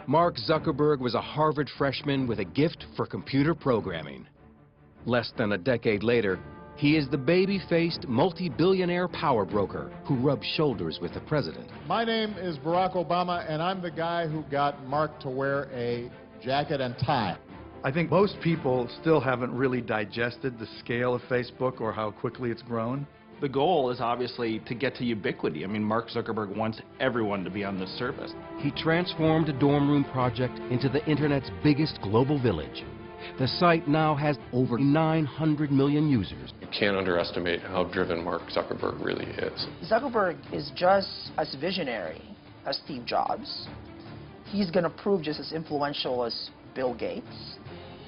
Mark Zuckerberg was a Harvard freshman with a gift for computer programming. Less than a decade later, he is the baby-faced, multi-billionaire power broker who rubs shoulders with the president. My name is Barack Obama, and I'm the guy who got Mark to wear a jacket and tie. I think most people still haven't really digested the scale of Facebook or how quickly it's grown. The goal is obviously to get to ubiquity. I mean, Mark Zuckerberg wants everyone to be on this service. He transformed a dorm room project into the Internet's biggest global village. The site now has over 900 million users. You can't underestimate how driven Mark Zuckerberg really is. Zuckerberg is just as visionary as Steve Jobs. He's going to prove just as influential as Bill Gates.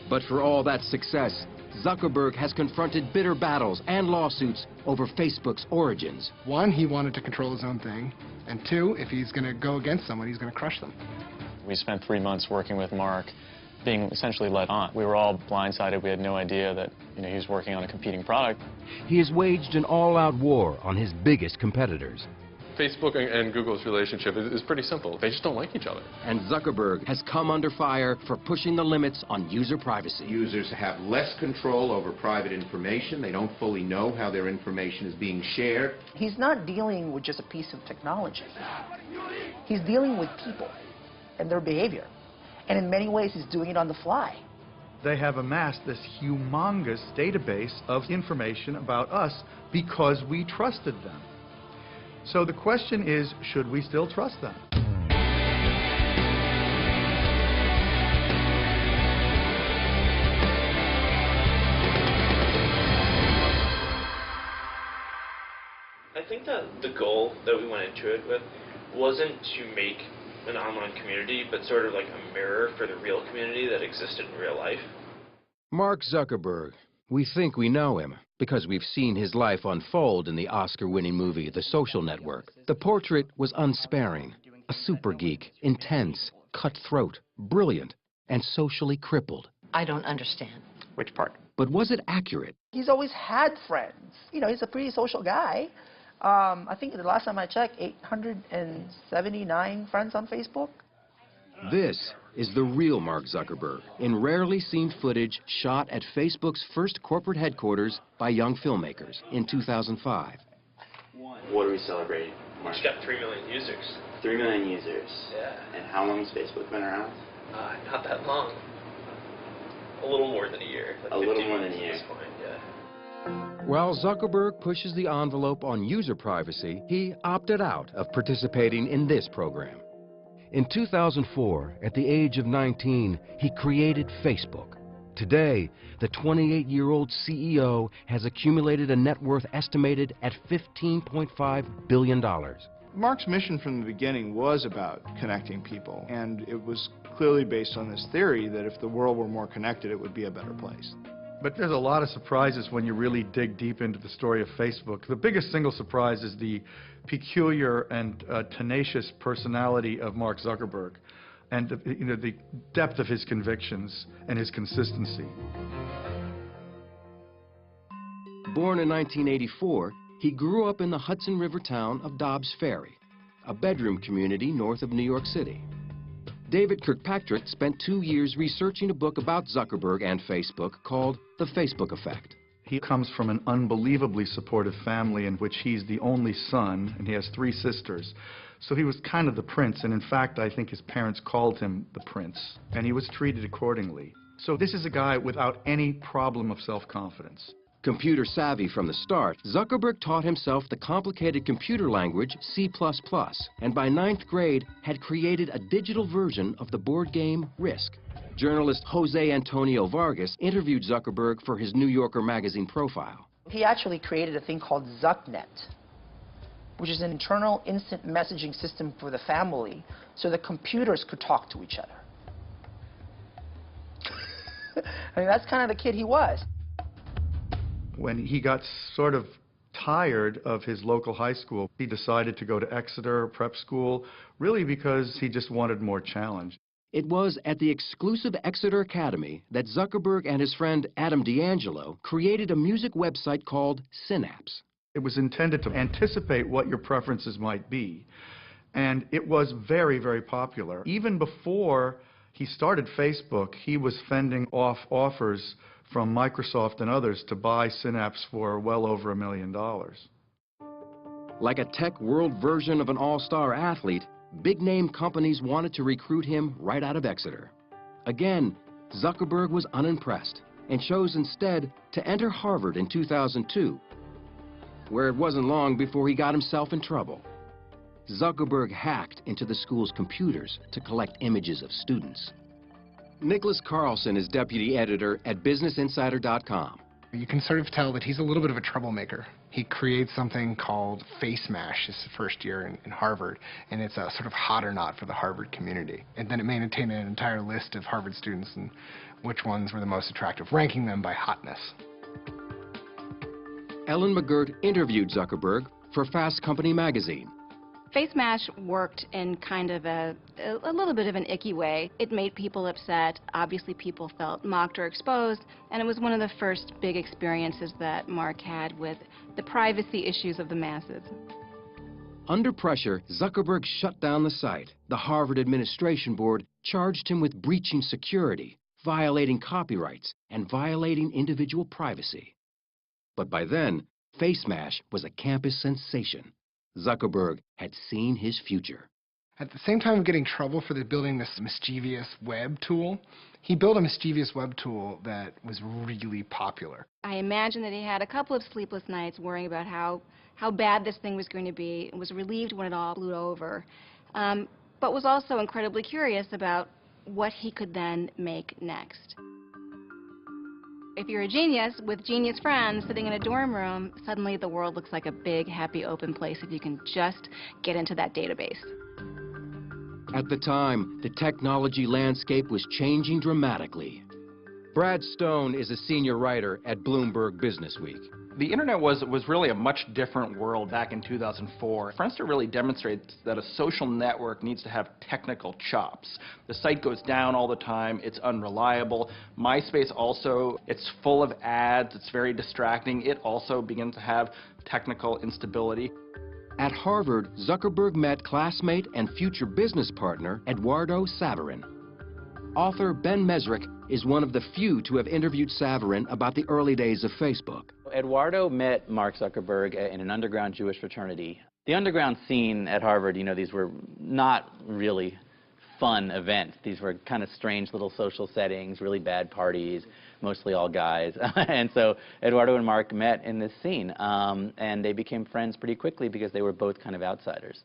But for all that success, Zuckerberg has confronted bitter battles and lawsuits over Facebook's origins. One, he wanted to control his own thing. And two, if he's going to go against someone, he's going to crush them. We spent 3 months working with Mark, being essentially led on. We were all blindsided. We had no idea that he was working on a competing product. He has waged an all-out war on his biggest competitors. Facebook and Google's relationship is pretty simple. They just don't like each other. And Zuckerberg has come under fire for pushing the limits on user privacy. Users have less control over private information. They don't fully know how their information is being shared. He's not dealing with just a piece of technology. He's dealing with people and their behavior. And in many ways, he's doing it on the fly. They have amassed this humongous database of information about us because we trusted them. So the question is, should we still trust them? I think that the goal that we went into it with wasn't to make an online community, but sort of like a mirror for the real community that existed in real life. Mark Zuckerberg. We think we know him because we've seen his life unfold in the Oscar-winning movie The Social Network. The portrait was unsparing, a super geek, intense, cutthroat, brilliant, and socially crippled. I don't understand. Which part? But was it accurate? He's always had friends. He's a pretty social guy. I think the last time I checked, 879 friends on Facebook. This is the real Mark Zuckerberg in rarely seen footage shot at Facebook's first corporate headquarters by young filmmakers in 2005. What are we celebrating, Mark? It's got 3 million users. 3 million users. Yeah. And how long has Facebook been around? Not that long. A little more than a year. Like a little more than a year. At this point, yeah. While Zuckerberg pushes the envelope on user privacy, he opted out of participating in this program. In 2004, at the age of 19, he created Facebook. Today, the 28-year-old CEO has accumulated a net worth estimated at $15.5 billion. Mark's mission from the beginning was about connecting people, and it was clearly based on this theory that if the world were more connected, it would be a better place. But there's a lot of surprises when you really dig deep into the story of Facebook. The biggest single surprise is the peculiar and tenacious personality of Mark Zuckerberg and the depth of his convictions and his consistency. Born in 1984, he grew up in the Hudson River town of Dobbs Ferry, a bedroom community north of New York City. David Kirkpatrick spent 2 years researching a book about Zuckerberg and Facebook called The Facebook Effect. He comes from an unbelievably supportive family in which he's the only son, and he has 3 sisters. So he was kind of the prince, and in fact, I think his parents called him the prince, and he was treated accordingly. So this is a guy without any problem of self-confidence. Computer savvy from the start, Zuckerberg taught himself the complicated computer language C++, and by 9th grade had created a digital version of the board game Risk. Journalist Jose Antonio Vargas interviewed Zuckerberg for his New Yorker magazine profile. He actually created a thing called ZuckNet, which is an internal instant messaging system for the family so the computers could talk to each other. I mean, that's kind of the kid he was. When he got sort of tired of his local high school, he decided to go to Exeter prep school, really because he just wanted more challenge. It was at the exclusive Exeter Academy that Zuckerberg and his friend Adam D'Angelo created a music website called Synapse. It was intended to anticipate what your preferences might be And it was very, very popular. Even before he started Facebook, he was fending off offers from Microsoft and others to buy Synapse for well over $1 million. Like a tech world version of an all-star athlete, big-name companies wanted to recruit him right out of Exeter. Again, Zuckerberg was unimpressed and chose instead to enter Harvard in 2002, where it wasn't long before he got himself in trouble. Zuckerberg hacked into the school's computers to collect images of students. Nicholas Carlson is deputy editor at BusinessInsider.com. You can sort of tell that he's a little bit of a troublemaker. He creates something called Face Mash his first year in Harvard, and it's a sort of hot or not for the Harvard community. And then it maintained an entire list of Harvard students and which ones were the most attractive, ranking them by hotness. Ellen McGirt interviewed Zuckerberg for Fast Company magazine. Face Mash worked in kind of a little bit of an icky way. It made people upset. Obviously, people felt mocked or exposed, and it was one of the first big experiences that Mark had with the privacy issues of the masses. Under pressure, Zuckerberg shut down the site. The Harvard Administration Board charged him with breaching security, violating copyrights, and violating individual privacy. But by then, Face Mash was a campus sensation. Zuckerberg had seen his future. At the same time of getting trouble for building this mischievous web tool, he built a mischievous web tool that was really popular. I imagine that he had a couple of sleepless nights worrying about how bad this thing was going to be, and was relieved when it all blew over, but was also incredibly curious about what he could then make next. If you're a genius with genius friends sitting in a dorm room, suddenly the world looks like a big, happy, open place if you can just get into that database. At the time, the technology landscape was changing dramatically. Brad Stone is a senior writer at Bloomberg Businessweek. The internet was really a much different world back in 2004. Friendster really demonstrates that a social network needs to have technical chops. The site goes down all the time, it's unreliable. MySpace also, it's full of ads, it's very distracting. It also begins to have technical instability. At Harvard, Zuckerberg met classmate and future business partner Eduardo Saverin. Author Ben Mesrick is one of the few to have interviewed Saverin about the early days of Facebook. Eduardo met Mark Zuckerberg in an underground Jewish fraternity. The underground scene at Harvard, you know, these were not really fun events. These were kind of strange little social settings, really bad parties, mostly all guys. And so Eduardo and Mark met in this scene, and they became friends pretty quickly because they were both kind of outsiders.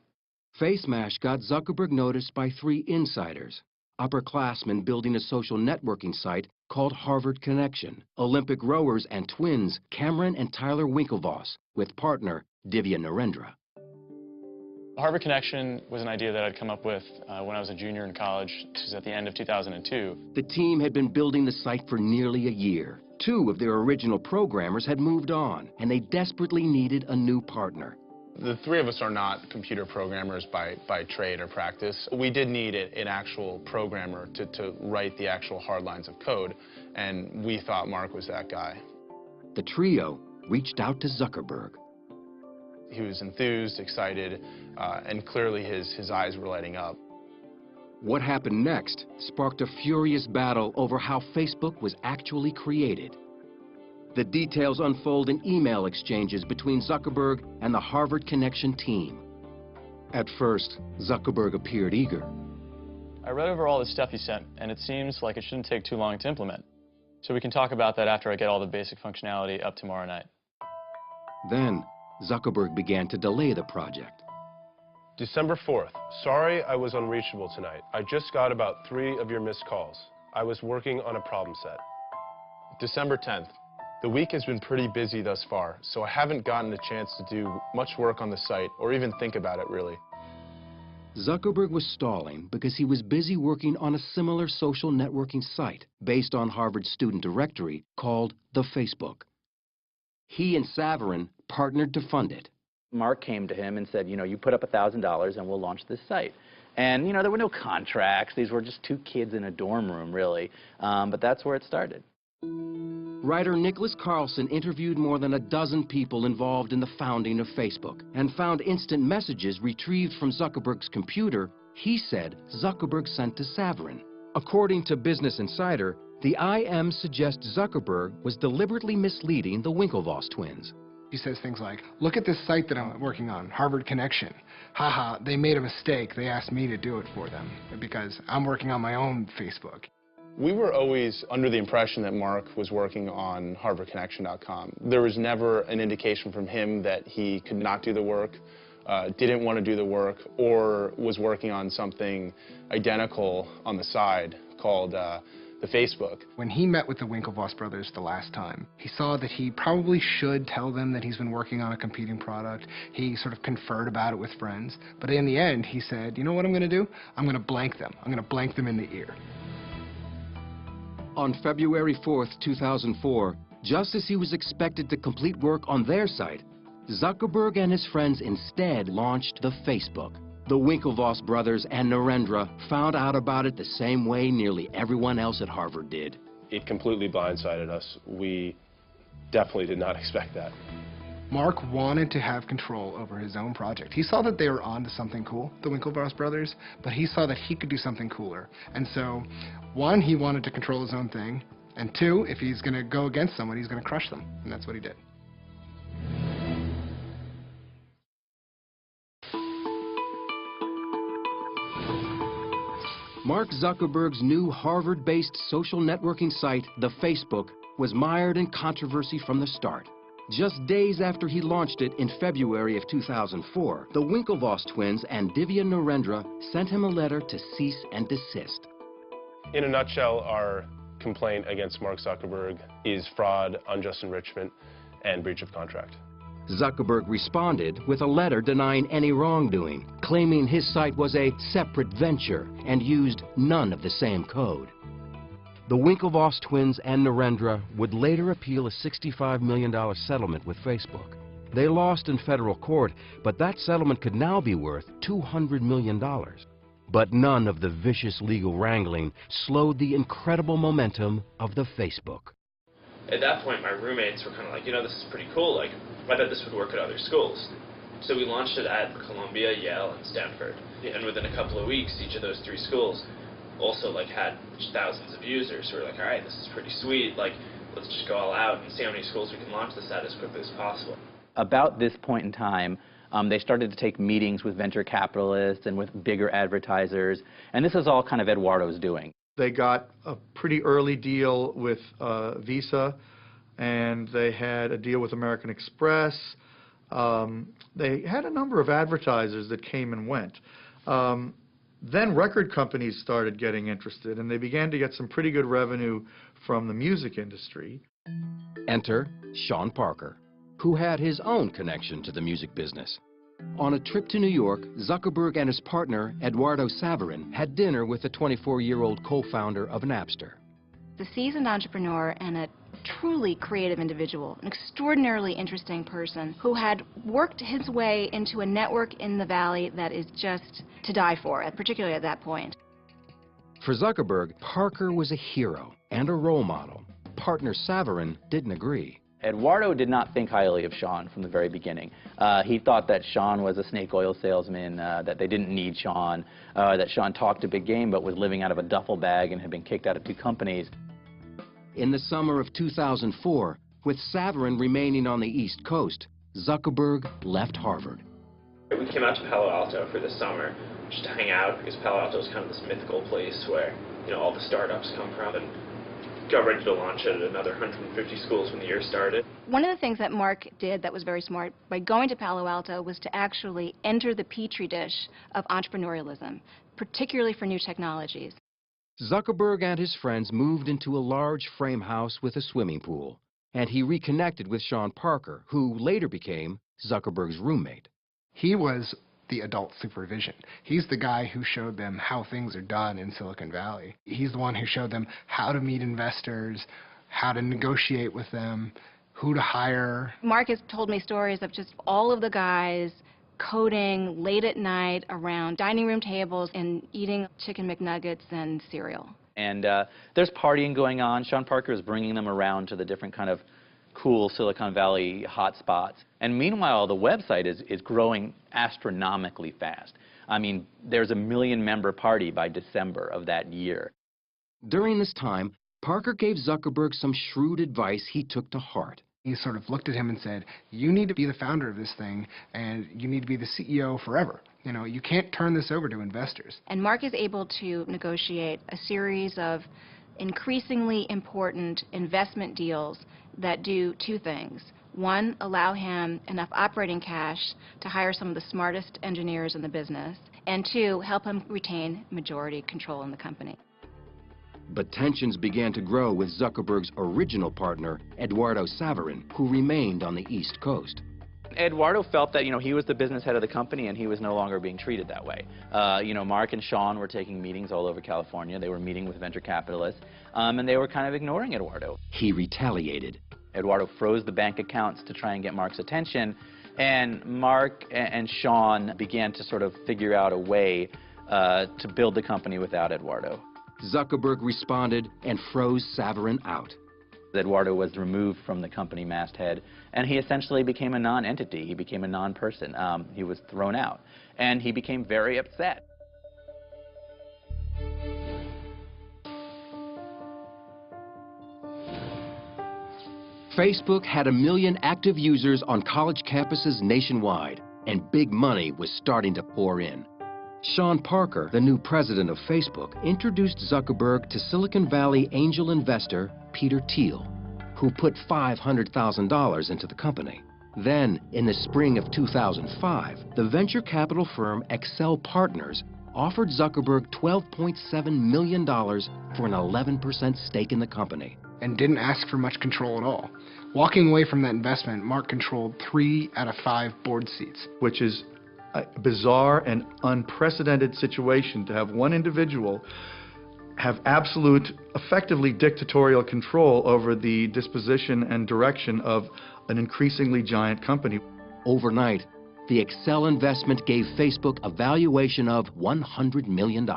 Face Mash got Zuckerberg noticed by three insiders: upperclassmen building a social networking site called Harvard Connection, Olympic rowers and twins Cameron and Tyler Winklevoss, with partner Divya Narendra. Harvard Connection was an idea that I'd come up with when I was a junior in college. This was at the end of 2002. The team had been building the site for nearly a year. Two of their original programmers had moved on, and they desperately needed a new partner. The three of us are not computer programmers by trade or practice. We did need an actual programmer to write the actual hard lines of code, and we thought Mark was that guy. The trio reached out to Zuckerberg. He was enthused, excited, and clearly his eyes were lighting up. What happened next sparked a furious battle over how Facebook was actually created. The details unfold in email exchanges between Zuckerberg and the Harvard Connection team. At first, Zuckerberg appeared eager. I read over all the stuff you sent, and it seems like it shouldn't take too long to implement. So we can talk about that after I get all the basic functionality up tomorrow night. Then, Zuckerberg began to delay the project. December 4th. Sorry I was unreachable tonight. I just got about 3 of your missed calls. I was working on a problem set. December 10th. The week has been pretty busy thus far, so I haven't gotten a chance to do much work on the site or even think about it, really. Zuckerberg was stalling because he was busy working on a similar social networking site based on Harvard's student directory called The Facebook. He and Saverin partnered to fund it. Mark came to him and said, you know, you put up $1,000 and we'll launch this site. And, you know, there were no contracts. These were just two kids in a dorm room, really. But that's where it started. Writer Nicholas Carlson interviewed more than a dozen people involved in the founding of Facebook and found instant messages retrieved from Zuckerberg's computer he said Zuckerberg sent to Saverin. According to Business Insider, the IM suggests Zuckerberg was deliberately misleading the Winklevoss twins. He says things like, look at this site that I'm working on, Harvard Connection. Haha, they made a mistake. They asked me to do it for them because I'm working on my own Facebook. We were always under the impression that Mark was working on HarvardConnection.com. There was never an indication from him that he could not do the work, didn't want to do the work, or was working on something identical on the side called the Facebook. When he met with the Winklevoss brothers the last time, he saw that he probably should tell them that he's been working on a competing product. He sort of conferred about it with friends. But in the end, he said, you know what I'm going to do? I'm going to blank them. I'm going to blank them in the ear. On February 4th, 2004, just as he was expected to complete work on their site, Zuckerberg and his friends instead launched the Facebook. The Winklevoss brothers and Narendra found out about it the same way nearly everyone else at Harvard did. It completely blindsided us. We definitely did not expect that. Mark wanted to have control over his own project. He saw that they were onto something cool, the Winklevoss brothers, but he saw that he could do something cooler. And so, one, he wanted to control his own thing, and two, if he's going to go against someone, he's going to crush them. And that's what he did. Mark Zuckerberg's new Harvard-based social networking site, the Facebook, was mired in controversy from the start. Just days after he launched it in February of 2004, the Winklevoss twins and Divya Narendra sent him a letter to cease and desist. In a nutshell, our complaint against Mark Zuckerberg is fraud, unjust enrichment, and breach of contract. Zuckerberg responded with a letter denying any wrongdoing, claiming his site was a separate venture and used none of the same code. The Winklevoss twins and Narendra would later appeal a $65 million settlement with Facebook. They lost in federal court, but that settlement could now be worth $200 million. But none of the vicious legal wrangling slowed the incredible momentum of the Facebook. At that point, my roommates were kind of like, you know, this is pretty cool. Like, I bet this would work at other schools. So we launched it at Columbia, Yale, and Stanford. And within a couple of weeks, each of those three schools also like had thousands of users who were like, all right, this is pretty sweet. Like, let's just go all out and see how many schools we can launch this at as quickly as possible. About this point in time, they started to take meetings with venture capitalists and with bigger advertisers, and this is all kind of Eduardo's doing. They got a pretty early deal with Visa, and they had a deal with American Express. They had a number of advertisers that came and went. Then record companies started getting interested, and they began to get some pretty good revenue from the music industry. Enter Sean Parker, who had his own connection to the music business. On a trip to New York, Zuckerberg and his partner, Eduardo Saverin, had dinner with the 24-year-old co-founder of Napster. The seasoned entrepreneur and a truly creative individual, an extraordinarily interesting person who had worked his way into a network in the Valley that is just to die for, particularly at that point. For Zuckerberg, Parker was a hero and a role model. Partner Saverin didn't agree. Eduardo did not think highly of Sean from the very beginning. He thought that Sean was a snake oil salesman, that they didn't need Sean, that Sean talked a big game but was living out of a duffel bag and had been kicked out of 2 companies. In the summer of 2004, with Saverin remaining on the East Coast, Zuckerberg left Harvard. We came out to Palo Alto for the summer just to hang out because Palo Alto is kind of this mythical place where, you know, all the startups come from, and got ready to launch it at another 150 schools when the year started. One of the things that Mark did that was very smart by going to Palo Alto was to actually enter the petri dish of entrepreneurialism, particularly for new technologies. Zuckerberg and his friends moved into a large frame house with a swimming pool, and he reconnected with Sean Parker, who later became Zuckerberg's roommate. He was the adult supervision. He's the guy who showed them how things are done in Silicon Valley. He's the one who showed them how to meet investors, how to negotiate with them, who to hire. Mark has told me stories of just all of the guys coding late at night around dining room tables and eating chicken McNuggets and cereal. And there's partying going on. Sean Parker is bringing them around to the different kind of cool Silicon Valley hotspots. And meanwhile, the website is growing astronomically fast. I mean, there's a 1 million member party by December of that year. During this time, Parker gave Zuckerberg some shrewd advice he took to heart. He sort of looked at him and said, you need to be the founder of this thing, and you need to be the CEO forever. You know, you can't turn this over to investors. And Mark is able to negotiate a series of increasingly important investment deals that do two things. One, allow him enough operating cash to hire some of the smartest engineers in the business, and two, help him retain majority control in the company. But tensions began to grow with Zuckerberg's original partner, Eduardo Saverin, who remained on the East Coast. Eduardo felt that, he was the business head of the company and he was no longer being treated that way. Mark and Sean were taking meetings all over California. They were meeting with venture capitalists, and they were kind of ignoring Eduardo. He retaliated. Eduardo froze the bank accounts to try and get Mark's attention, and Mark and Sean began to sort of figure out a way to build the company without Eduardo. Zuckerberg responded and froze Saverin out. Eduardo was removed from the company masthead, and he essentially became a non-entity. He became a non-person. He was thrown out, and he became very upset. Facebook had 1 million active users on college campuses nationwide, and big money was starting to pour in. Sean Parker, the new president of Facebook, introduced Zuckerberg to Silicon Valley angel investor Peter Thiel, who put $500,000 into the company. Then, in the spring of 2005, the venture capital firm Excel Partners offered Zuckerberg $12.7 million for an 11% stake in the company. And didn't ask for much control at all. Walking away from that investment, Mark controlled 3 out of 5 board seats. Which is a bizarre and unprecedented situation to have one individual have absolute, effectively dictatorial control over the disposition and direction of an increasingly giant company. Overnight, the Excel investment gave Facebook a valuation of $100 million.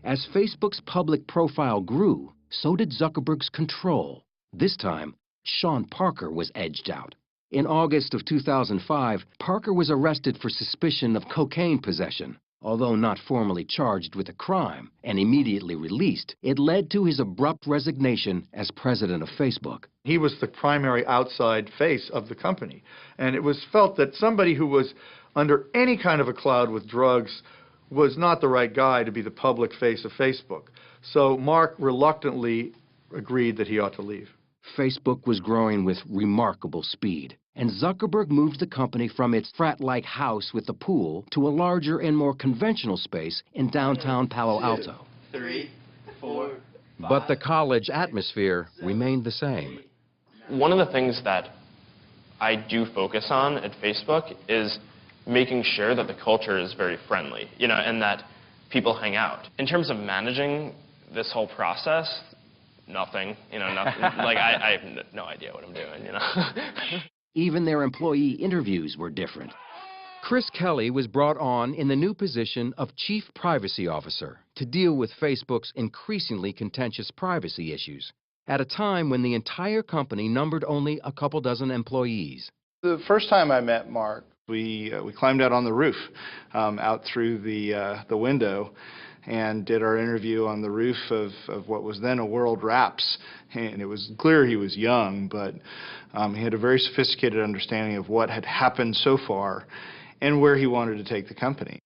As Facebook's public profile grew, so did Zuckerberg's control. This time, Sean Parker was edged out. In August of 2005, Parker was arrested for suspicion of cocaine possession. Although not formally charged with a crime and immediately released, it led to his abrupt resignation as president of Facebook. He was the primary outside face of the company, and it was felt that somebody who was under any kind of a cloud with drugs was not the right guy to be the public face of Facebook. So Mark reluctantly agreed that he ought to leave. Facebook was growing with remarkable speed, and Zuckerberg moved the company from its frat-like house with the pool to a larger and more conventional space in downtown Palo Alto. 3, 4, 5, but the college atmosphere remained the same. One of the things that I do focus on at Facebook is making sure that the culture is very friendly, and that people hang out. In terms of managing this whole process, nothing, nothing. Like, I have no idea what I'm doing, Even their employee interviews were different. Chris Kelly was brought on in the new position of Chief Privacy Officer to deal with Facebook's increasingly contentious privacy issues, at a time when the entire company numbered only a couple dozen employees. The first time I met Mark, we climbed out on the roof, out through the window, and did our interview on the roof of what was then a World Wraps. And it was clear he was young, but he had a very sophisticated understanding of what had happened so far and where he wanted to take the company.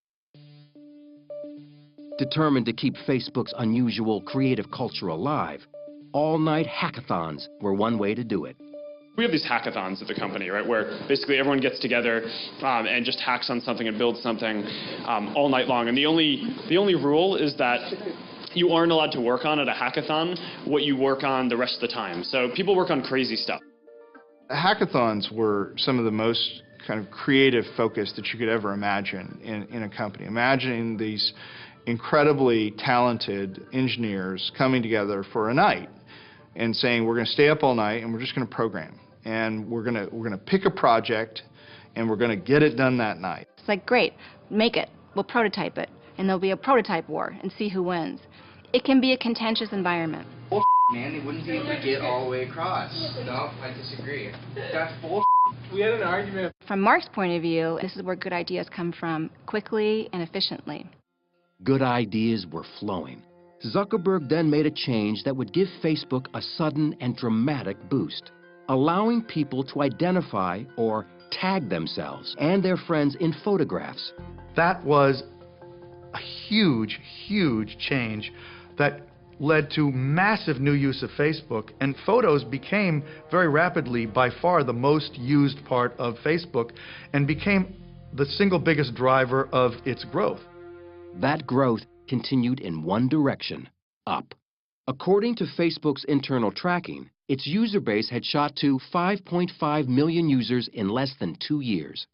Determined to keep Facebook's unusual creative culture alive, all-night hackathons were one way to do it. We have these hackathons at the company, right, where basically everyone gets together and just hacks on something and builds something all night long. And the only rule is that you aren't allowed to work on at a hackathon what you work on the rest of the time. So people work on crazy stuff. Hackathons were some of the most kind of creative focus that you could ever imagine in a company. Imagining these incredibly talented engineers coming together for a night and saying, we're going to stay up all night and we're just going to program. And we're going to pick a project and we're going to get it done that night. It's like, great, make it. We'll prototype it. And there'll be a prototype war and see who wins. it can be a contentious environment. Bull, man, they wouldn't be able to get all the way across. No, I disagree. That's bull. We had an argument. From Mark's point of view, this is where good ideas come from quickly and efficiently. Good ideas were flowing. Zuckerberg then made a change that would give Facebook a sudden and dramatic boost, allowing people to identify or tag themselves and their friends in photographs. That was a huge, huge change that led to massive new use of Facebook, and photos became very rapidly by far the most used part of Facebook and became the single biggest driver of its growth. That growth continued in one direction, up. According to Facebook's internal tracking, its user base had shot to 5.5 million users in less than 2 years.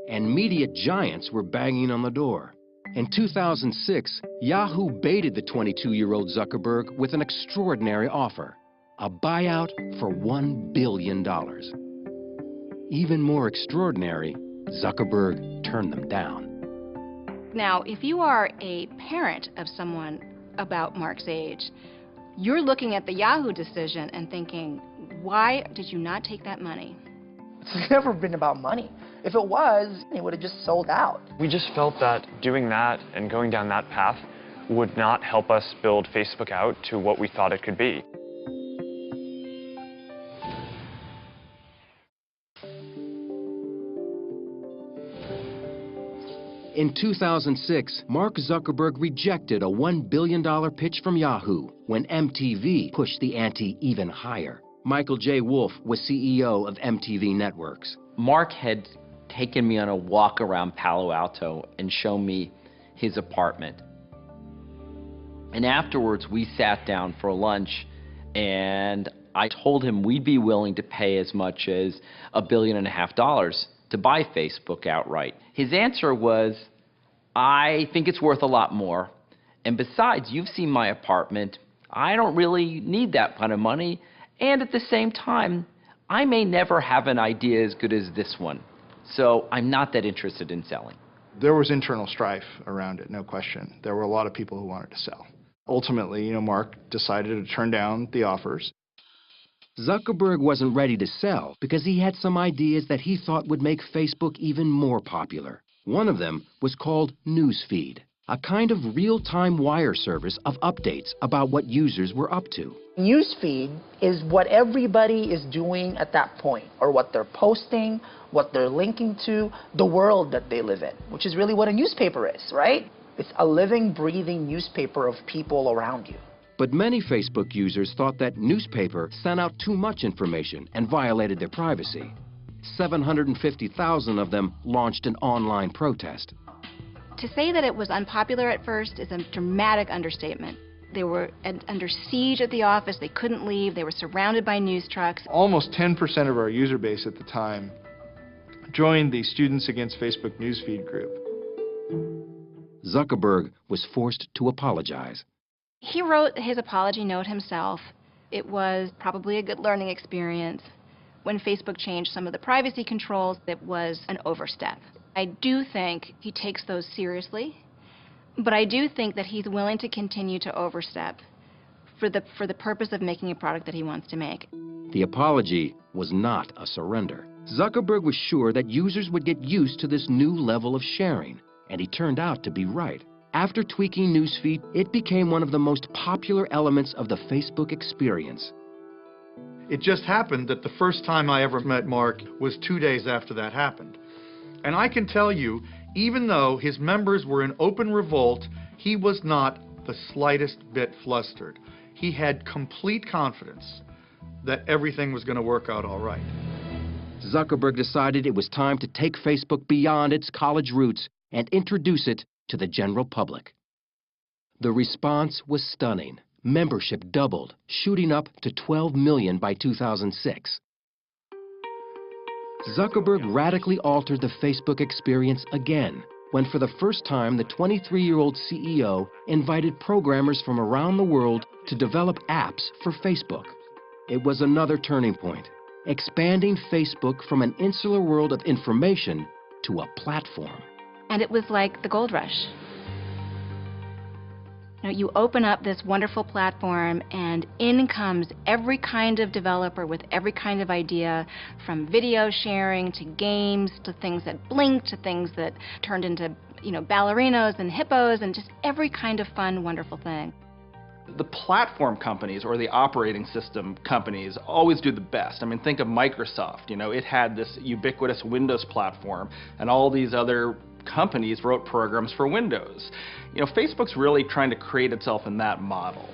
And media giants were banging on the door. In 2006, Yahoo baited the 22-year-old Zuckerberg with an extraordinary offer, a buyout for $1 billion. Even more extraordinary, Zuckerberg turned them down. Now, if you are a parent of someone about Mark's age, you're looking at the Yahoo decision and thinking, why did you not take that money? It's never been about money. If it was, it would have just sold out. We just felt that doing that and going down that path would not help us build Facebook out to what we thought it could be. In 2006, Mark Zuckerberg rejected a $1 billion pitch from Yahoo when MTV pushed the ante even higher. Michael J. Wolf was CEO of MTV Networks. Mark had taken me on a walk around Palo Alto and shown me his apartment. And afterwards, we sat down for lunch, and I told him we'd be willing to pay as much as $1.5 billion to buy Facebook outright. His answer was, I think it's worth a lot more. And besides, you've seen my apartment. I don't really need that kind of money. And at the same time, I may never have an idea as good as this one. So I'm not that interested in selling. There was internal strife around it, no question. There were a lot of people who wanted to sell. Ultimately, Mark decided to turn down the offers. Zuckerberg wasn't ready to sell because he had some ideas that he thought would make Facebook even more popular. One of them was called Newsfeed, a kind of real-time wire service of updates about what users were up to. Newsfeed is what everybody is doing at that point, or what they're posting, what they're linking to, the world that they live in, which is really what a newspaper is, right? It's a living, breathing newspaper of people around you. But many Facebook users thought that newspaper sent out too much information and violated their privacy. 750,000 of them launched an online protest. To say that it was unpopular at first is a dramatic understatement. They were under siege at the office. They couldn't leave. They were surrounded by news trucks. Almost 10% of our user base at the time joined the Students Against Facebook Newsfeed group. Zuckerberg was forced to apologize. He wrote his apology note himself. It was probably a good learning experience. When Facebook changed some of the privacy controls, it was an overstep. I do think he takes those seriously, but I do think that he's willing to continue to overstep for the purpose of making a product that he wants to make. The apology was not a surrender. Zuckerberg was sure that users would get used to this new level of sharing, and he turned out to be right. After tweaking Newsfeed, it became one of the most popular elements of the Facebook experience. It just happened that the first time I ever met Mark was 2 days after that happened. And I can tell you, even though his members were in open revolt, he was not the slightest bit flustered. He had complete confidence that everything was going to work out all right. Zuckerberg decided it was time to take Facebook beyond its college roots and introduce it to the general public. The response was stunning. Membership doubled, shooting up to 12 million by 2006. Zuckerberg radically altered the Facebook experience again when for the first time the 23-year-old CEO invited programmers from around the world to develop apps for Facebook. It was another turning point, expanding Facebook from an insular world of information to a platform. And it was like the gold rush. You open up this wonderful platform and in comes every kind of developer with every kind of idea, from video sharing to games to things that blink to things that turned into, ballerinos and hippos and just every kind of fun, wonderful thing. The platform companies or the operating system companies always do the best. I mean, think of Microsoft. It had this ubiquitous Windows platform, and all these other companies wrote programs for Windows. Facebook's really trying to create itself in that model.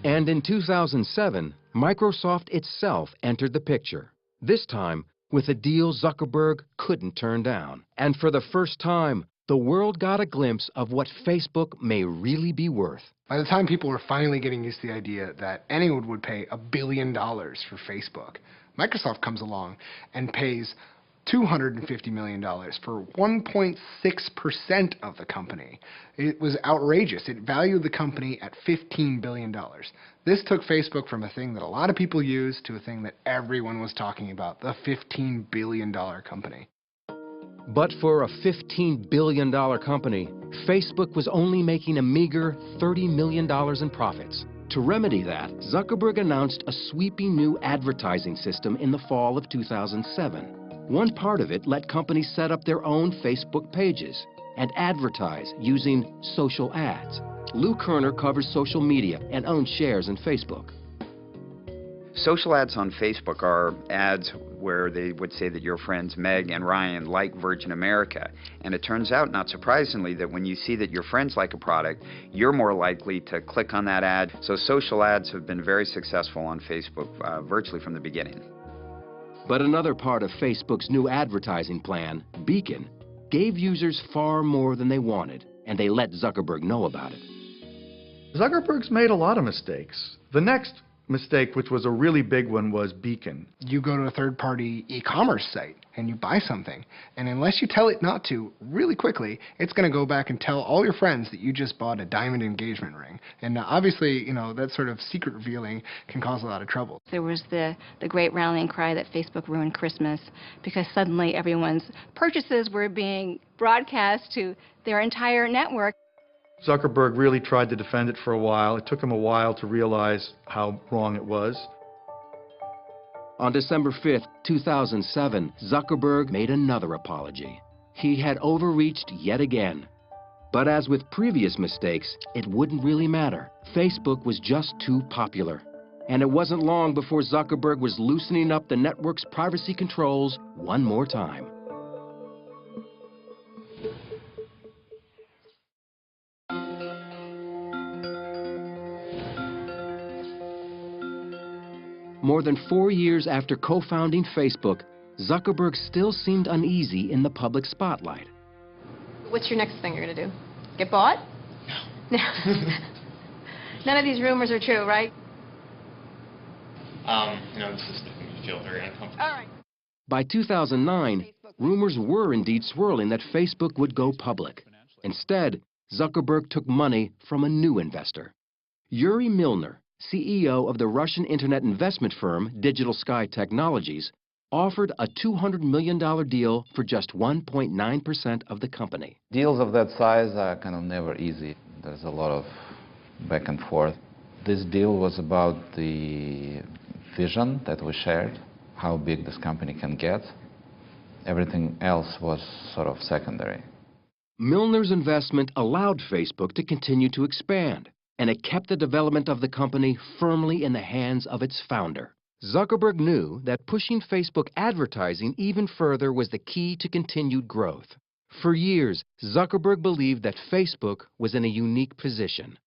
And in 2007, Microsoft itself entered the picture, this time with a deal Zuckerberg couldn't turn down. And for the first time, the world got a glimpse of what Facebook may really be worth. By the time people were finally getting used to the idea that anyone would pay $1 billion for Facebook, Microsoft comes along and pays $250 million for 1.6% of the company. It was outrageous. It valued the company at $15 billion. This took Facebook from a thing that a lot of people use to a thing that everyone was talking about, the $15 billion company. But for a $15 billion company, Facebook was only making a meager $30 million in profits. To remedy that, Zuckerberg announced a sweeping new advertising system in the fall of 2007. One part of it let companies set up their own Facebook pages and advertise using social ads. Lou Kerner covers social media and owns shares in Facebook. Social ads on Facebook are ads where they would say that your friends Meg and Ryan like Virgin America. And it turns out, not surprisingly, that when you see that your friends like a product, you're more likely to click on that ad. So social ads have been very successful on Facebook virtually from the beginning. But another part of Facebook's new advertising plan, Beacon, gave users far more than they wanted, and they let Zuckerberg know about it. Zuckerberg's made a lot of mistakes. The next mistake, which was a really big one, was Beacon. You go to a third-party e-commerce site and you buy something, and unless you tell it not to, really quickly, it's going to go back and tell all your friends that you just bought a diamond engagement ring. And obviously, that sort of secret revealing can cause a lot of trouble. There was the great rallying cry that Facebook ruined Christmas because suddenly everyone's purchases were being broadcast to their entire network. Zuckerberg really tried to defend it for a while. It took him a while to realize how wrong it was. On December 5th, 2007, Zuckerberg made another apology. He had overreached yet again. But as with previous mistakes, it wouldn't really matter. Facebook was just too popular. And it wasn't long before Zuckerberg was loosening up the network's privacy controls one more time. More than 4 years after co-founding Facebook, Zuckerberg still seemed uneasy in the public spotlight. What's your next thing you're going to do? Get bought? No. None of these rumors are true, right? This is making me feel very uncomfortable. All right. By 2009, rumors were indeed swirling that Facebook would go public. Instead, Zuckerberg took money from a new investor. Yuri Milner, CEO of the Russian internet investment firm Digital Sky Technologies, offered a $200 million deal for just 1.9% of the company. Deals of that size are kind of never easy. There's a lot of back and forth. This deal was about the vision that we shared, how big this company can get. Everything else was sort of secondary. Milner's investment allowed Facebook to continue to expand, and it kept the development of the company firmly in the hands of its founder. Zuckerberg knew that pushing Facebook advertising even further was the key to continued growth. For years, Zuckerberg believed that Facebook was in a unique position.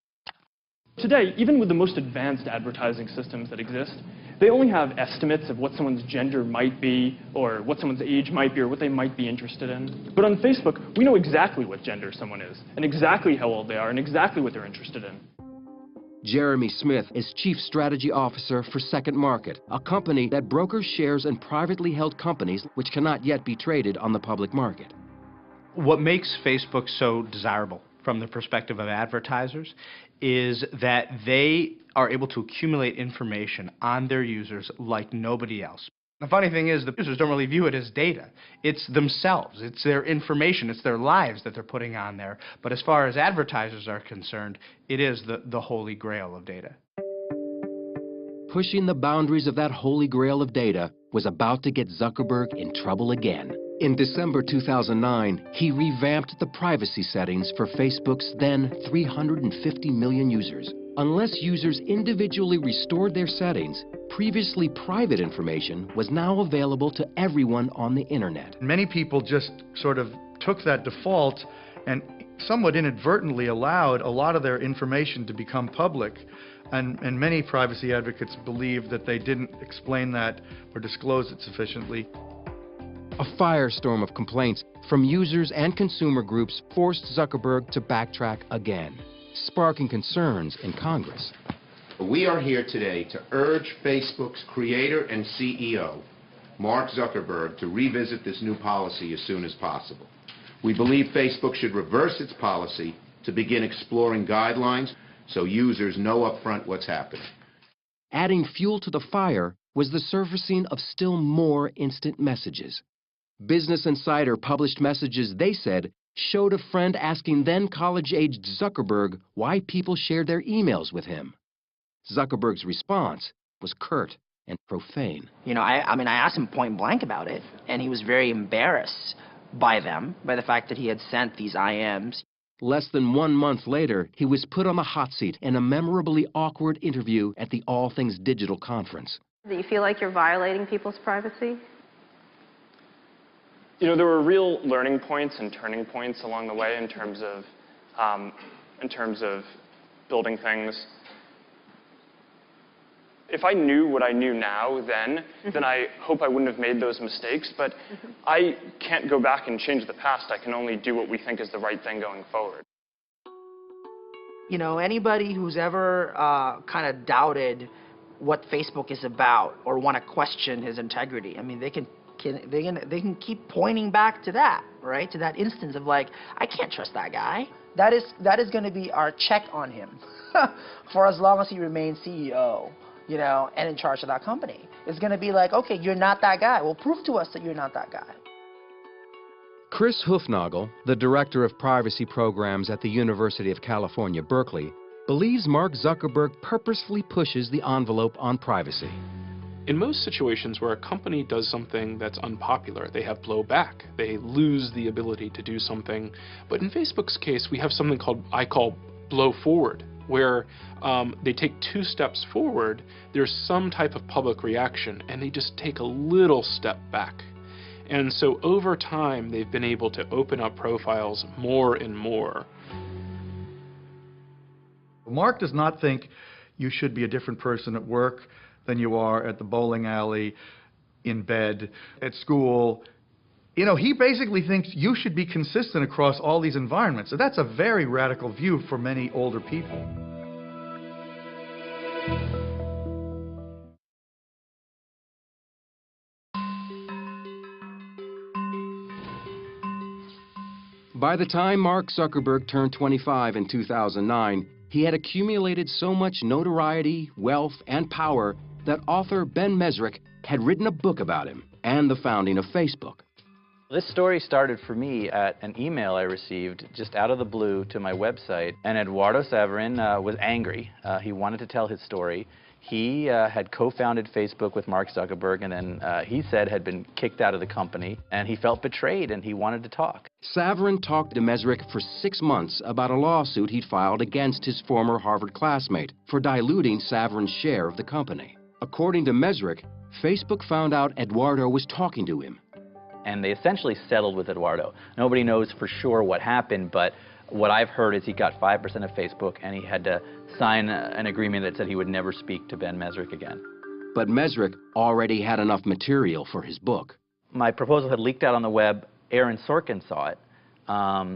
Today, even with the most advanced advertising systems that exist, they only have estimates of what someone's gender might be, or what someone's age might be, or what they might be interested in. But on Facebook, we know exactly what gender someone is, and exactly how old they are, and exactly what they're interested in. Jeremy Smith is Chief Strategy Officer for Second Market, a company that brokers shares in privately held companies which cannot yet be traded on the public market. What makes Facebook so desirable from the perspective of advertisers is that they are able to accumulate information on their users like nobody else. The funny thing is, the users don't really view it as data. It's themselves. It's their information. It's their lives that they're putting on there. But as far as advertisers are concerned, it is the holy grail of data. Pushing the boundaries of that holy grail of data was about to get Zuckerberg in trouble again. In December 2009, he revamped the privacy settings for Facebook's then 350 million users. Unless users individually restored their settings, previously private information was now available to everyone on the internet. Many people just sort of took that default and somewhat inadvertently allowed a lot of their information to become public. And many privacy advocates believe that they didn't explain that or disclose it sufficiently. A firestorm of complaints from users and consumer groups forced Zuckerberg to backtrack again, sparking concerns in Congress. We are here today to urge Facebook's creator and CEO, Mark Zuckerberg, to revisit this new policy as soon as possible. We believe Facebook should reverse its policy to begin exploring guidelines so users know upfront what's happening. Adding fuel to the fire was the surfacing of still more instant messages. Business Insider published messages they said showed a friend asking then college-aged Zuckerberg why people shared their emails with him. Zuckerberg's response was curt and profane. You know, I mean, I asked him point blank about it, and he was very embarrassed by the fact that he had sent these IMs. Less than 1 month later, he was put on the hot seat in a memorably awkward interview at the All Things Digital conference. Do you feel like you're violating people's privacy? You know, there were real learning points and turning points along the way in terms of building things. If I knew what I knew now then I hope I wouldn't have made those mistakes. But I can't go back and change the past. I can only do what we think is the right thing going forward. You know, anybody who's ever kind of doubted what Facebook is about or want to question his integrity, I mean, they can keep pointing back to that, right? To that instance of like, I can't trust that guy. That is going to be our check on him for as long as he remains CEO, you know, and in charge of that company. It's going to be like, okay, you're not that guy. Well, prove to us that you're not that guy. Chris Hufnagel, the director of privacy programs at the University of California, Berkeley, believes Mark Zuckerberg purposefully pushes the envelope on privacy. In most situations where a company does something that's unpopular, they have blowback. They lose the ability to do something. But in Facebook's case, we have something I call blow forward, where they take 2 steps forward, there's some type of public reaction, and they just take a little step back. And so over time, they've been able to open up profiles more and more. Mark does not think you should be a different person at work than you are at the bowling alley, in bed, at school. You know, he basically thinks you should be consistent across all these environments. So that's a very radical view for many older people. By the time Mark Zuckerberg turned 25 in 2009, he had accumulated so much notoriety, wealth, and power that author Ben Mesrick had written a book about him and the founding of Facebook. This story started for me at an email I received just out of the blue to my website, and Eduardo Saverin was angry. He wanted to tell his story. He had co-founded Facebook with Mark Zuckerberg, and then he said had been kicked out of the company, and he felt betrayed, and he wanted to talk. Saverin talked to Mesrick for 6 months about a lawsuit he'd filed against his former Harvard classmate for diluting Saverin's share of the company. According to Mesrick, Facebook found out Eduardo was talking to him. And they essentially settled with Eduardo. Nobody knows for sure what happened, but what I've heard is he got 5% of Facebook, and he had to sign an agreement that said he would never speak to Ben Mesrick again. But Mesrick already had enough material for his book. My proposal had leaked out on the web. Aaron Sorkin saw it.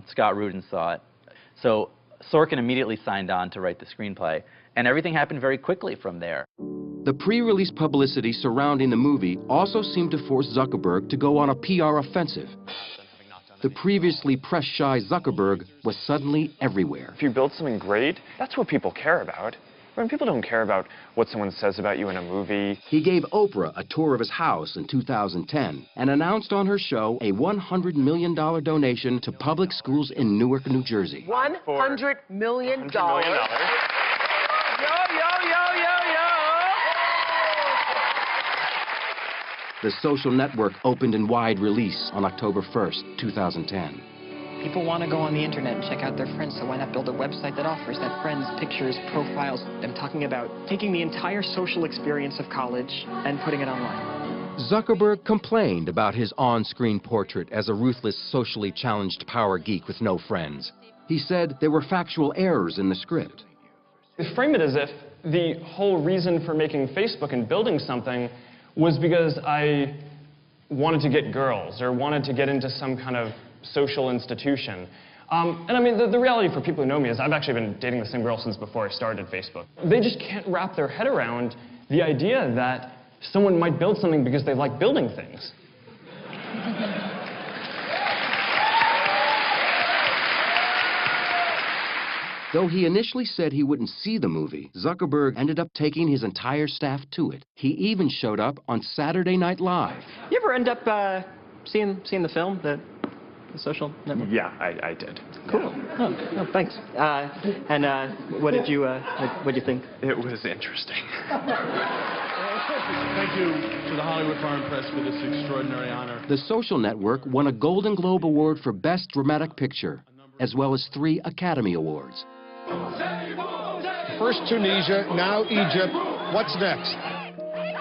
Scott Rudin saw it. So Sorkin immediately signed on to write the screenplay, and everything happened very quickly from there. The pre-release publicity surrounding the movie also seemed to force Zuckerberg to go on a PR offensive. The previously press-shy Zuckerberg was suddenly everywhere. If you build something great, that's what people care about. When people don't care about what someone says about you in a movie. He gave Oprah a tour of his house in 2010 and announced on her show a $100 million donation to public schools in Newark, New Jersey. $100 million. $100 million. The social network opened in wide release on October 1st, 2010. People want to go on the internet and check out their friends, so why not build a website that offers that friends, pictures, profiles? I'm talking about taking the entire social experience of college and putting it online. Zuckerberg complained about his on-screen portrait as a ruthless, socially challenged power geek with no friends. He said there were factual errors in the script. They frame it as if the whole reason for making Facebook and building something was because I wanted to get girls or wanted to get into some kind of social institution. And I mean, the reality for people who know me is I've actually been dating the same girl since before I started Facebook. They just can't wrap their head around the idea that someone might build something because they like building things. Though he initially said he wouldn't see the movie, Zuckerberg ended up taking his entire staff to it. He even showed up on Saturday Night Live. You ever end up seeing the film, the Social Network? Yeah, I did. Cool. Oh, thanks. And what did you think? It was interesting. Thank you to the Hollywood Foreign Press for this extraordinary honor. The Social Network won a Golden Globe Award for Best Dramatic Picture, as well as 3 Academy Awards. First Tunisia, now Egypt. What's next?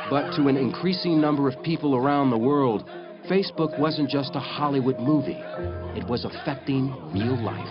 But to an increasing number of people around the world, Facebook wasn't just a Hollywood movie. It was affecting real life.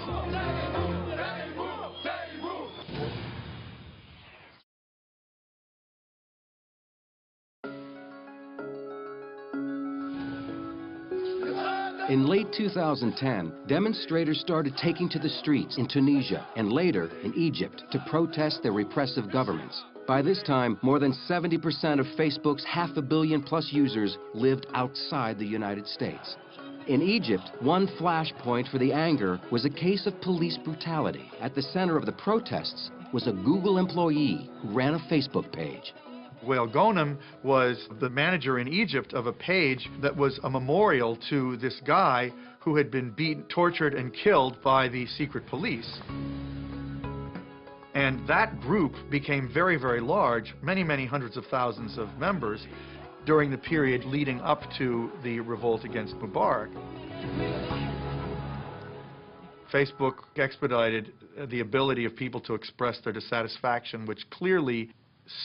In late 2010, demonstrators started taking to the streets in Tunisia and later in Egypt to protest their repressive governments. By this time, more than 70% of Facebook's 500 million+ users lived outside the United States. In Egypt, one flashpoint for the anger was a case of police brutality. At the center of the protests was a Google employee who ran a Facebook page. Wael Ghonim was the manager in Egypt of a page that was a memorial to this guy who had been beaten, tortured, and killed by the secret police. And that group became very, very large, many, many hundreds of thousands of members during the period leading up to the revolt against Mubarak. Facebook expedited the ability of people to express their dissatisfaction, which clearly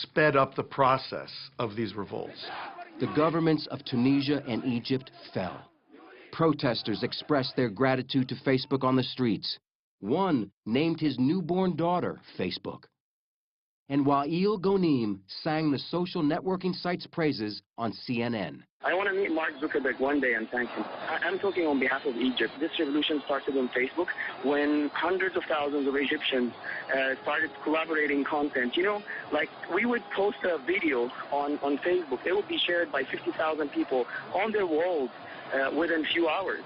sped up the process of these revolts. The governments of Tunisia and Egypt fell. Protesters expressed their gratitude to Facebook on the streets. One named his newborn daughter Facebook. And Wael Ghonim sang the social networking site's praises on CNN. I want to meet Mark Zuckerberg one day and thank him. I'm talking on behalf of Egypt. This revolution started on Facebook when hundreds of thousands of Egyptians started collaborating content. You know, like we would post a video on Facebook. It would be shared by 50,000 people on their walls within a few hours.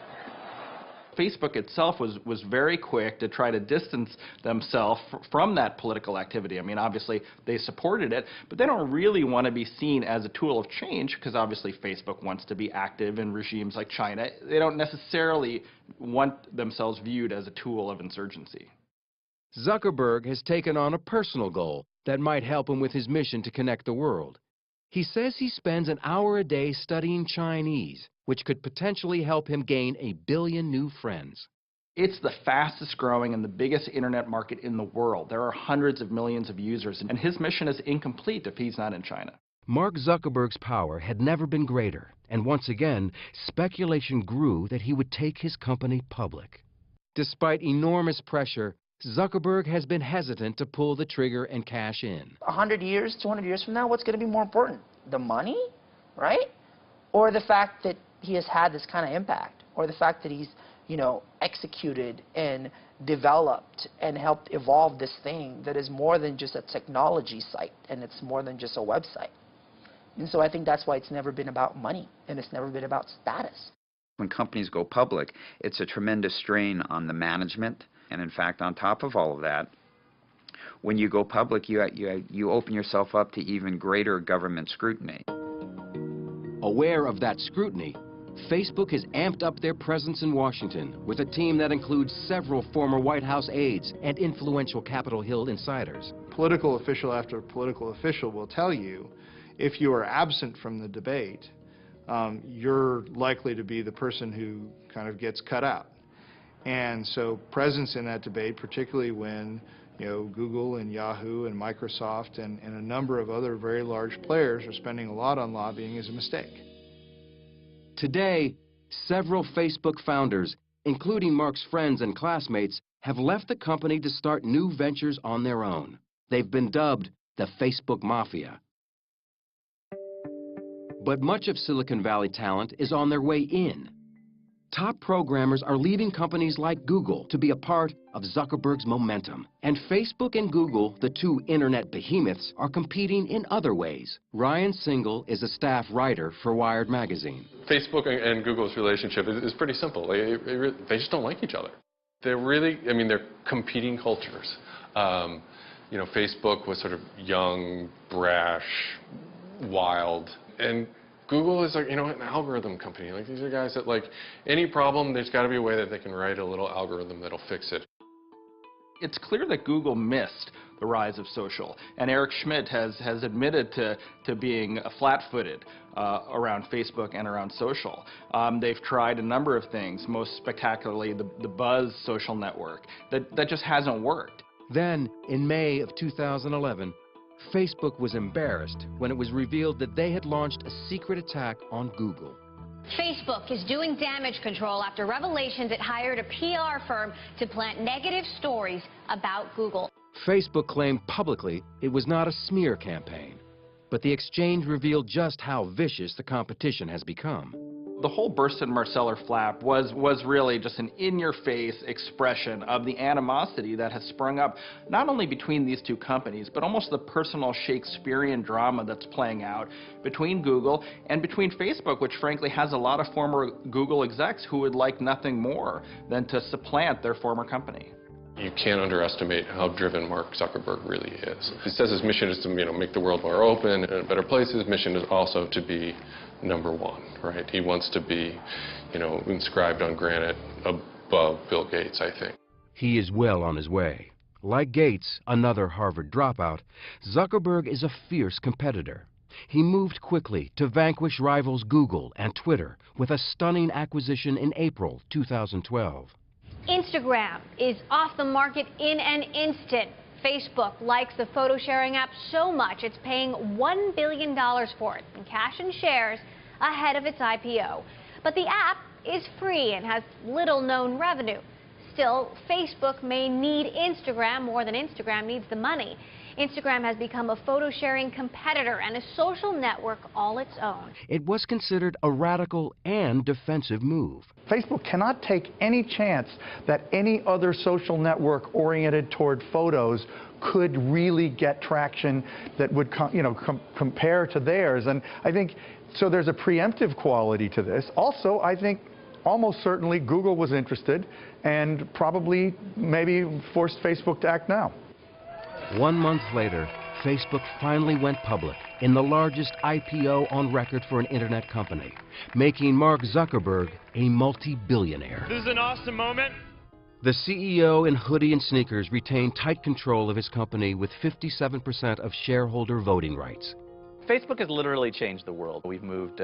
Facebook itself was very quick to try to distance themselves from that political activity. I mean, obviously, they supported it, but they don't really want to be seen as a tool of change because obviously Facebook wants to be active in regimes like China. They don't necessarily want themselves viewed as a tool of insurgency. Zuckerberg has taken on a personal goal that might help him with his mission to connect the world. He says he spends an hour a day studying Chinese, which could potentially help him gain 1 billion new friends. It's the fastest growing and the biggest internet market in the world. There are hundreds of millions of users, and his mission is incomplete if he's not in China. Mark Zuckerberg's power had never been greater, and once again, speculation grew that he would take his company public. Despite enormous pressure, Zuckerberg has been hesitant to pull the trigger and cash in. 100 years, 200 years from now, what's going to be more important? The money, right? Or the fact that he has had this kind of impact? Or the fact that he's, you know, executed and developed and helped evolve this thing that is more than just a technology site, and it's more than just a website. And so I think that's why it's never been about money, and it's never been about status. When companies go public, it's a tremendous strain on the management. And in fact, on top of all of that, When you go public, you open yourself up to even greater government scrutiny. Aware of that scrutiny, Facebook has amped up their presence in Washington with a team that includes several former White House aides and influential Capitol Hill insiders. Political official after political official will tell you, if you are absent from the debate, you're likely to be the person who kind of gets cut out. And so presence in that debate, particularly when Google and Yahoo and Microsoft and a number of other very large players are spending a lot on lobbying, is a mistake. Today, several Facebook founders, including Mark's friends and classmates, have left the company to start new ventures on their own. They've been dubbed the Facebook Mafia. But much of Silicon Valley talent is on their way in. Top programmers are leaving companies like Google to be a part of Zuckerberg's momentum. And Facebook and Google, the two internet behemoths, are competing in other ways. Ryan Singal is a staff writer for Wired magazine. Facebook and Google's relationship is pretty simple. They just don't like each other. They're really, they're competing cultures. Facebook was sort of young, brash, wild, and Google is like, an algorithm company. Like, these are guys that, like, any problem, there's got to be a way that they can write a little algorithm that'll fix it. It's clear that Google missed the rise of social, and Eric Schmidt has admitted to being flat-footed around Facebook and around social. They've tried a number of things, most spectacularly the Buzz social network. That just hasn't worked. Then, in May of 2011, Facebook was embarrassed when it was revealed that they had launched a secret attack on Google. Facebook is doing damage control after revelations it hired a PR firm to plant negative stories about Google. Facebook claimed publicly it was not a smear campaign, but the exchange revealed just how vicious the competition has become. The whole Burstyn Marsteller flap was really just an in-your-face expression of the animosity that has sprung up not only between these two companies, but almost the personal Shakespearean drama that's playing out between Google and between Facebook, which frankly has a lot of former Google execs who would like nothing more than to supplant their former company. You can't underestimate how driven Mark Zuckerberg really is. He says his mission is to make the world more open and a better place. His mission is also to be number one, right? He wants to be, inscribed on granite above Bill Gates, I think. He is well on his way. Like Gates, another Harvard dropout, Zuckerberg is a fierce competitor. He moved quickly to vanquish rivals Google and Twitter with a stunning acquisition in April 2012. Instagram is off the market in an instant. Facebook likes the photo sharing app so much it's paying $1 billion for it in cash and shares ahead of its IPO. But the app is free and has little known revenue. Still, Facebook may need Instagram more than Instagram needs the money. Instagram has become a photo-sharing competitor and a social network all its own. It was considered a radical and defensive move. Facebook cannot take any chance that any other social network oriented toward photos could really get traction that would compare to theirs. And I think, so there's a preemptive quality to this. Also, I think almost certainly Google was interested and probably maybe forced Facebook to act now. 1 month later, Facebook finally went public in the largest IPO on record for an internet company, making Mark Zuckerberg a multi-billionaire. This is an awesome moment. The CEO in hoodie and sneakers retained tight control of his company with 57% of shareholder voting rights. Facebook has literally changed the world. We've moved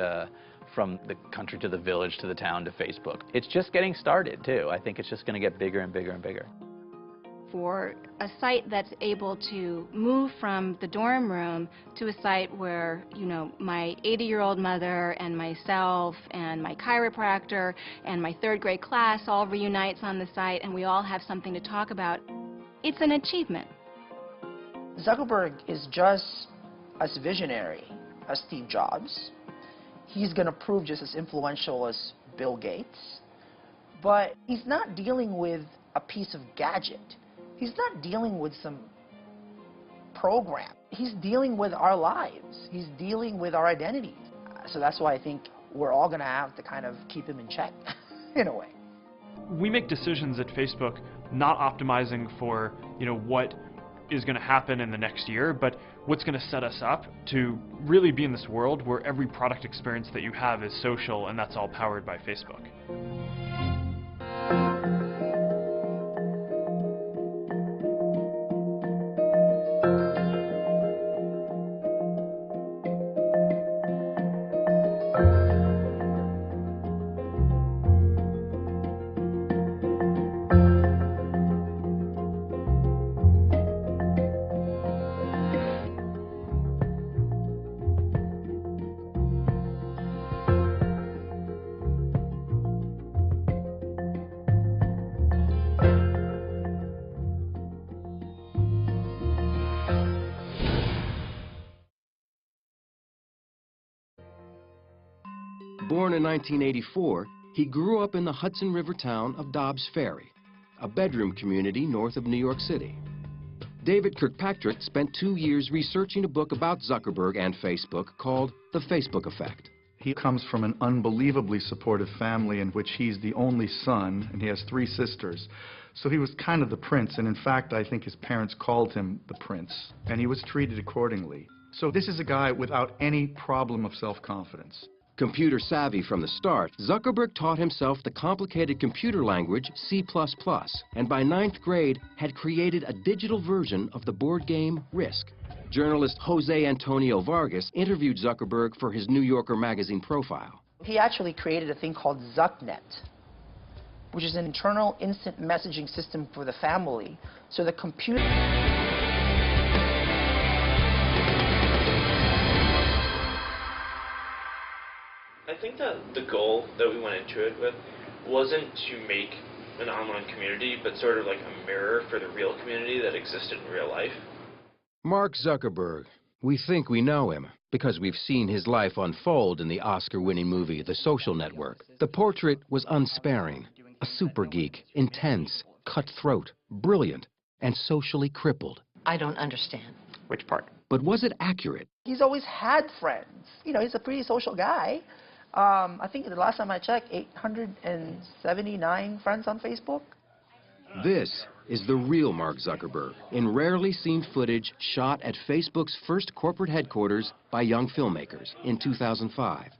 from the country to the village to the town to Facebook. It's just getting started, too. I think it's just going to get bigger and bigger and bigger. For a site that's able to move from the dorm room to a site where, my 80-year-old mother and myself and my chiropractor and my third grade class all reunites on the site and we all have something to talk about, it's an achievement. Zuckerberg is just as visionary as Steve Jobs. He's going to prove just as influential as Bill Gates. But he's not dealing with a piece of gadget. He's not dealing with some program. He's dealing with our lives. He's dealing with our identities. So that's why I think we're all going to have to kind of keep him in check, in a way. We make decisions at Facebook not optimizing for, what is going to happen in the next year, but what's going to set us up to really be in this world where every product experience that you have is social, and that's all powered by Facebook. Born in 1984, he grew up in the Hudson River town of Dobbs Ferry, a bedroom community north of New York City. David Kirkpatrick spent 2 years researching a book about Zuckerberg and Facebook called The Facebook Effect. He comes from an unbelievably supportive family in which he's the only son, and he has 3 sisters. So he was kind of the prince, and in fact, I think his parents called him the prince, and he was treated accordingly. So this is a guy without any problem of self-confidence. Computer savvy from the start, Zuckerberg taught himself the complicated computer language C++, and by 9th grade had created a digital version of the board game Risk. Journalist Jose Antonio Vargas interviewed Zuckerberg for his New Yorker magazine profile. He actually created a thing called ZuckNet, which is an internal instant messaging system for the family. So the computer... I think that the goal that we went into it with wasn't to make an online community, but sort of like a mirror for the real community that existed in real life. Mark Zuckerberg. We think we know him because we've seen his life unfold in the Oscar-winning movie The Social Network. The portrait was unsparing, a super geek, intense, cutthroat, brilliant, and socially crippled. I don't understand. Which part? But was it accurate? He's always had friends. You know, he's a pretty social guy. I think the last time I checked, 879 friends on Facebook. This is the real Mark Zuckerberg in rarely seen footage shot at Facebook's first corporate headquarters by young filmmakers in 2005.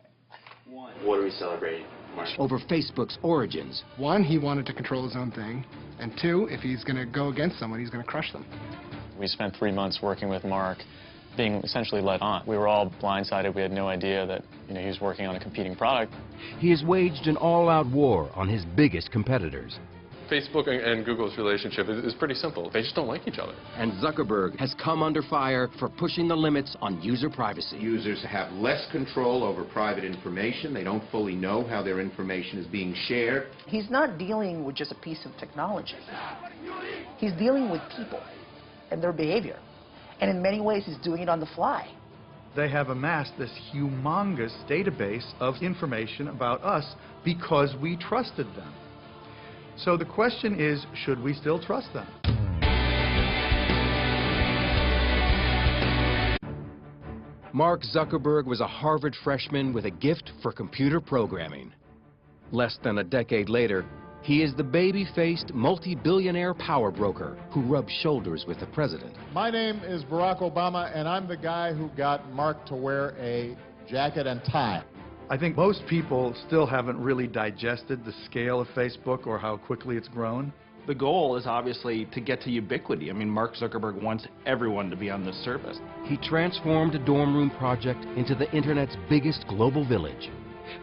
What are we celebrating, Mark? Over Facebook's origins. 1, he wanted to control his own thing, and 2, if he's going to go against someone, he's going to crush them. We spent 3 months working with Mark, being essentially led on. We were all blindsided. We had no idea that he was working on a competing product. He has waged an all-out war on his biggest competitors. Facebook and Google's relationship is pretty simple. They just don't like each other. And Zuckerberg has come under fire for pushing the limits on user privacy. Users have less control over private information. They don't fully know how their information is being shared. He's not dealing with just a piece of technology. He's dealing with people and their behavior. And in many ways, he's doing it on the fly. They have amassed this humongous database of information about us because we trusted them. So the question is, should we still trust them? Mark Zuckerberg was a Harvard freshman with a gift for computer programming. Less than a decade later, he is the baby-faced, multi-billionaire power broker who rubs shoulders with the president. My name is Barack Obama, and I'm the guy who got Mark to wear a jacket and tie. I think most people still haven't really digested the scale of Facebook or how quickly it's grown. The goal is obviously to get to ubiquity. I mean, Mark Zuckerberg wants everyone to be on this service. He transformed a dorm room project into the Internet's biggest global village.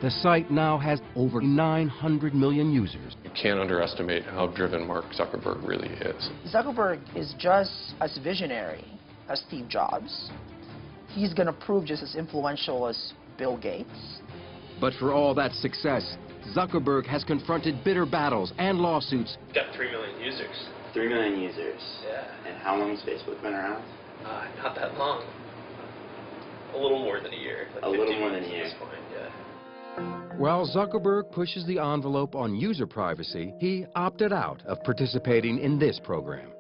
The site now has over 900 million users. You can't underestimate how driven Mark Zuckerberg really is. Zuckerberg is just as visionary as Steve Jobs. He's going to prove just as influential as Bill Gates. But for all that success, Zuckerberg has confronted bitter battles and lawsuits. Got 3 million users. 3 million users. Yeah. And how long has Facebook been around? Not that long. A little more than a year. Like a little more than a year. At this point, yeah. While Zuckerberg pushes the envelope on user privacy, he opted out of participating in this program.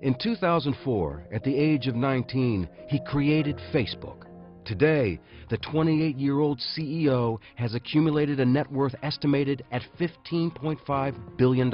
In 2004, at the age of 19, he created Facebook. Today, the 28-year-old CEO has accumulated a net worth estimated at $15.5 billion.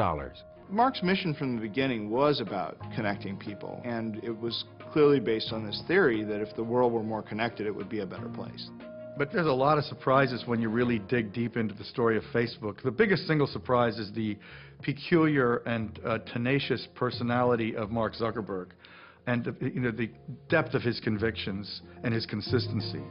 Mark's mission from the beginning was about connecting people, and it was clearly based on this theory that if the world were more connected, it would be a better place. But there's a lot of surprises when you really dig deep into the story of Facebook. The biggest single surprise is the peculiar and tenacious personality of Mark Zuckerberg, and the depth of his convictions and his consistency.